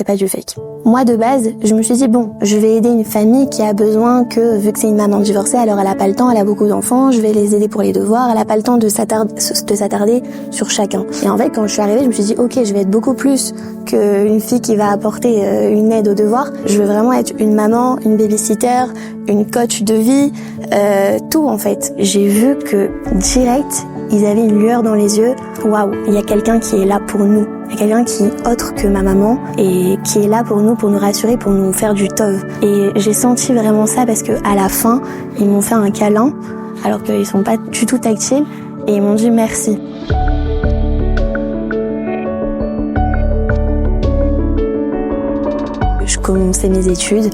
c'est pas du fake. Moi, de base, je me suis dit, bon, je vais aider une famille qui a besoin que, vu que c'est une maman divorcée, alors elle a pas le temps, elle a beaucoup d'enfants, je vais les aider pour les devoirs, elle a pas le temps de s'attarder sur chacun. Et en fait, quand je suis arrivée, je me suis dit, ok, je vais être beaucoup plus qu'une fille qui va apporter une aide aux devoirs. Je veux vraiment être une maman, une babysitter, une coach de vie, tout en fait. J'ai vu que direct, ils avaient une lueur dans les yeux. Waouh, il y a quelqu'un qui est là pour nous. Il y a quelqu'un qui est autre que ma maman et qui est là pour nous rassurer, pour nous faire du tov. Et j'ai senti vraiment ça parce que à la fin, ils m'ont fait un câlin alors qu'ils sont pas du tout tactiles et ils m'ont dit merci. Je commençais mes études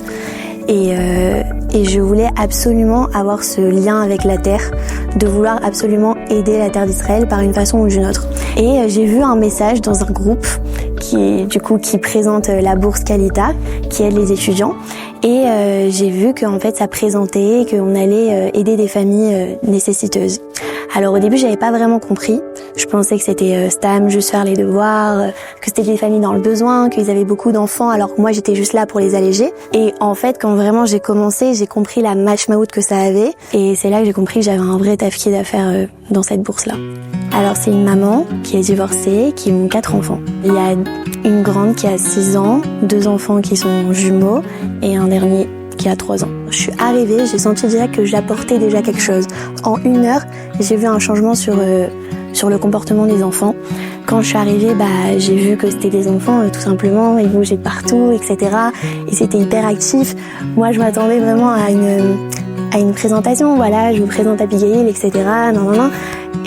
et je voulais absolument avoir ce lien avec la terre, de vouloir absolument aider la terre d'Israël par une façon ou d'une autre. Et j'ai vu un message dans un groupe qui présente la bourse Kalita, qui aide les étudiants. Et j'ai vu qu'en fait ça présentait qu'on allait aider des familles nécessiteuses. Alors au début j'avais pas vraiment compris. Je pensais que c'était Stam, juste faire les devoirs, que c'était des familles dans le besoin, qu'ils avaient beaucoup d'enfants, alors que moi j'étais juste là pour les alléger. Et en fait quand vraiment j'ai commencé, j'ai compris la mashmaout que ça avait. Et c'est là que j'ai compris que j'avais un vrai tafkid à faire dans cette bourse-là. Alors c'est une maman qui est divorcée, qui a 4 enfants. Il y a une grande qui a 6 ans, 2 enfants qui sont jumeaux et un dernier qui a 3 ans. Je suis arrivée, j'ai senti direct que j'apportais déjà quelque chose. En 1 heure, j'ai vu un changement sur le comportement des enfants. Quand je suis arrivée, j'ai vu que c'était des enfants, tout simplement, ils bougeaient de partout, etc. Et c'était hyper actif. Moi, je m'attendais vraiment à une présentation, voilà, je vous présente Abigail, etc. Non.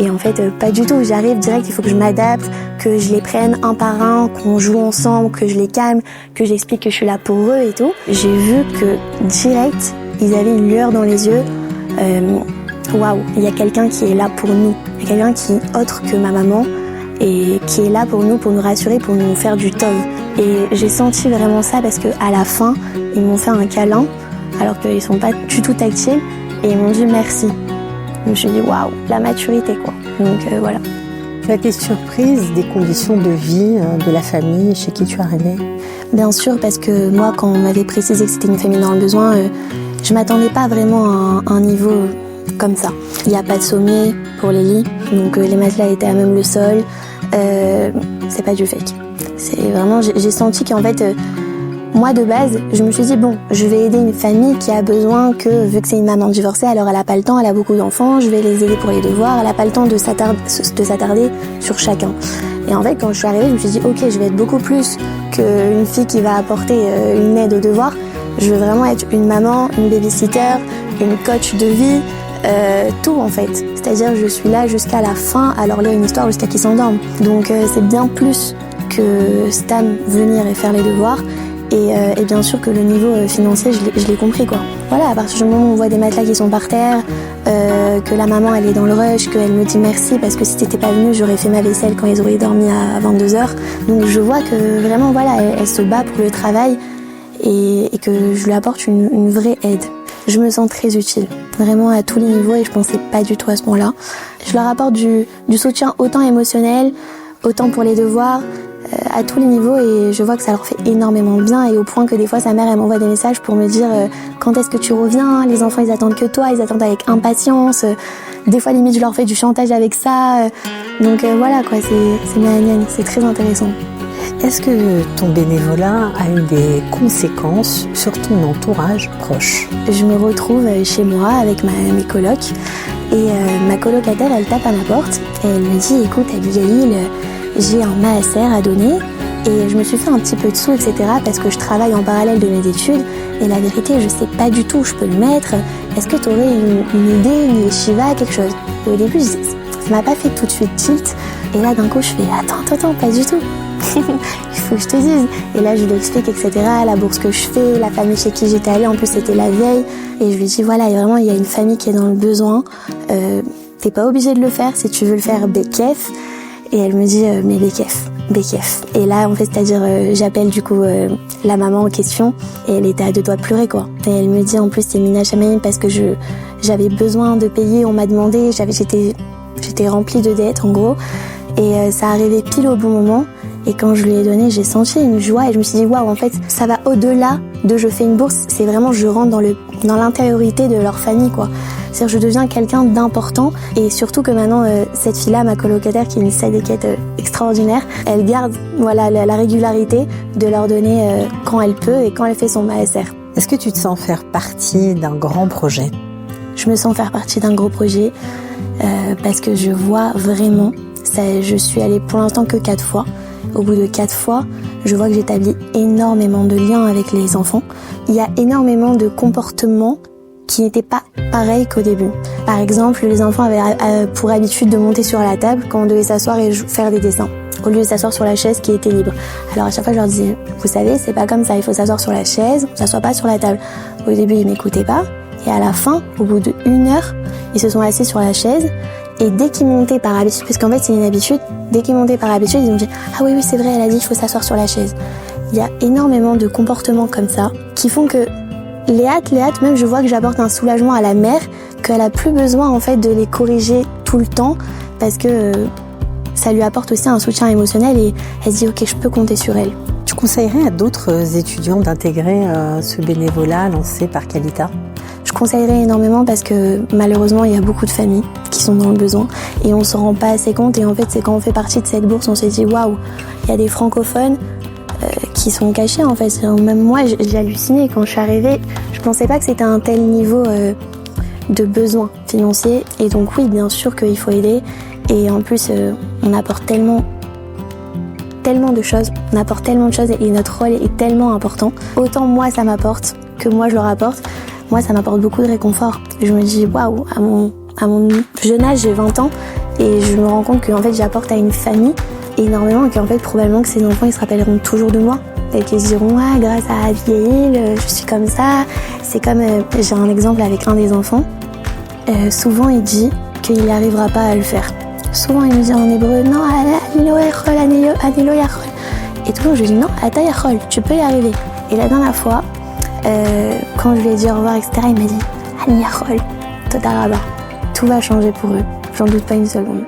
Et en fait, pas du tout. J'arrive direct, il faut que je m'adapte, que je les prenne un par un, qu'on joue ensemble, que je les calme, que j'explique que je suis là pour eux et tout. J'ai vu que direct, ils avaient une lueur dans les yeux. Waouh, il y a quelqu'un qui est là pour nous. Il y a quelqu'un qui est autre que ma maman et qui est là pour nous rassurer, pour nous faire du tov. Et j'ai senti vraiment ça parce que à la fin, ils m'ont fait un câlin alors qu'ils sont pas du tout tactiles et ils m'ont dit merci. Je me suis dit waouh, la maturité quoi. Donc voilà. Tu as été surprise des conditions de vie de la famille chez qui tu es arrivée? Bien sûr, parce que moi quand on m'avait précisé que c'était une famille dans le besoin, je m'attendais pas vraiment à un niveau comme ça. Il n'y a pas de sommier pour les lits, donc les matelas étaient à même le sol. C'est pas du fake. C'est vraiment, j'ai senti qu'en fait, moi de base, je me suis dit bon, je vais aider une famille qui a besoin que, vu que c'est une maman divorcée, alors elle a pas le temps, elle a beaucoup d'enfants, je vais les aider pour les devoirs, elle a pas le temps de s'attarder sur chacun. Et en fait, quand je suis arrivée, je me suis dit ok, je vais être beaucoup plus qu'une fille qui va apporter une aide aux devoirs. Je veux vraiment être une maman, une babysitter, une coach de vie. Tout en fait, c'est-à-dire je suis là jusqu'à la fin à leur lire une histoire jusqu'à qu'ils s'endorment. Donc c'est bien plus que Stam venir et faire les devoirs et bien sûr que le niveau financier je l'ai compris quoi. Voilà, à partir du moment où on voit des matelas qui sont par terre, que la maman elle est dans le rush, qu'elle me dit merci parce que si t'étais pas venue j'aurais fait ma vaisselle quand ils auraient dormi à 22h. Donc je vois que vraiment voilà, elle se bat pour le travail et que je lui apporte une vraie aide. Je me sens très utile, vraiment à tous les niveaux et je pensais pas du tout à ce moment-là. Je leur apporte du soutien autant émotionnel, autant pour les devoirs, à tous les niveaux et je vois que ça leur fait énormément bien et au point que des fois sa mère elle m'envoie des messages pour me dire quand est-ce que tu reviens, les enfants ils attendent que toi, ils attendent avec impatience, des fois limite je leur fais du chantage avec ça, donc voilà quoi, c'est mignonne, c'est très intéressant. Est-ce que ton bénévolat a eu des conséquences sur ton entourage proche? Je me retrouve chez moi avec mes colocs et ma colocataire elle tape à ma porte et elle me dit écoute Abigail, j'ai un maaser à donner et je me suis fait un petit peu de sous etc parce que je travaille en parallèle de mes études et la vérité je sais pas du tout où je peux le mettre, est-ce que tu aurais une idée, une yeshiva, quelque chose? Et au début ça m'a pas fait tout de suite tilt et là d'un coup je fais attends pas du tout. Il faut que je te dise. Et là je lui explique etc, la bourse que je fais, la famille chez qui j'étais allée, en plus c'était la veille et je lui dis voilà vraiment il y a une famille qui est dans le besoin, t'es pas obligé de le faire si tu veux le faire Bekef. Et elle me dit mais Bekef. Et là en fait c'est-à-dire j'appelle du coup la maman en question et elle était à 2 doigts de pleurer quoi. Et elle me dit en plus c'est Mina Shamaim parce que j'avais besoin de payer, on m'a demandé, j'étais remplie de dettes en gros et ça arrivait pile au bon moment. Et quand je lui ai donné, j'ai senti une joie et je me suis dit waouh, en fait, ça va au-delà de je fais une bourse. C'est vraiment je rentre dans l'intériorité de leur famille, quoi. C'est-à-dire je deviens quelqu'un d'important et surtout que maintenant cette fille-là, ma colocataire qui est une sadéquette extraordinaire, elle garde la régularité de leur donner quand elle peut et quand elle fait son MASR. Est-ce que tu te sens faire partie d'un grand projet ? Je me sens faire partie d'un gros projet parce que je vois vraiment, je suis allée pour l'instant que 4 fois. Au bout de 4 fois, je vois que j'établis énormément de liens avec les enfants. Il y a énormément de comportements qui n'étaient pas pareils qu'au début. Par exemple, les enfants avaient pour habitude de monter sur la table quand on devait s'asseoir et faire des dessins, au lieu de s'asseoir sur la chaise qui était libre. Alors à chaque fois, je leur disais, vous savez, c'est pas comme ça, il faut s'asseoir sur la chaise, on s'assoit pas sur la table. Au début, ils m'écoutaient pas, et à la fin, au bout d'1 heure, ils se sont assis sur la chaise, et dès qu'ils montaient par habitude, parce qu'en fait c'est une habitude, dès qu'ils montaient par habitude, ils ont dit, ah oui, c'est vrai, elle a dit qu'il faut s'asseoir sur la chaise. Il y a énormément de comportements comme ça, qui font que Léat, même je vois que j'apporte un soulagement à la mère, qu'elle a plus besoin en fait de les corriger tout le temps, parce que ça lui apporte aussi un soutien émotionnel et elle se dit ok, je peux compter sur elle. Tu conseillerais à d'autres étudiants d'intégrer ce bénévolat lancé par Qualita ? Je conseillerais énormément parce que malheureusement il y a beaucoup de familles qui sont dans le besoin et on s'en rend pas assez compte, et en fait c'est quand on fait partie de cette bourse on s'est dit waouh, il y a des francophones qui sont cachés en fait. Même moi j'ai halluciné quand je suis arrivée, je pensais pas que c'était un tel niveau de besoin financier, et donc oui bien sûr qu'il faut aider, et en plus on apporte tellement de choses, et notre rôle est tellement important. Autant moi ça m'apporte que moi je leur apporte, moi ça m'apporte beaucoup de réconfort. Je me dis waouh, à mon jeune âge, j'ai 20 ans et je me rends compte que en fait j'apporte à une famille énormément, et qu'en fait probablement que ces enfants ils se rappelleront toujours de moi et qu'ils se diront ah grâce à Abigail je suis comme ça. C'est comme j'ai un exemple avec un des enfants, souvent il dit qu'il n'arrivera pas à le faire. Souvent il nous dit en hébreu non anilo yachol, et tout le monde je lui dis non ata yachol, tu peux y arriver. Et la dernière fois quand je lui ai dit au revoir etc, il m'a dit ani yachol toda rabba, tout va changer pour eux, j'en doute pas une seconde.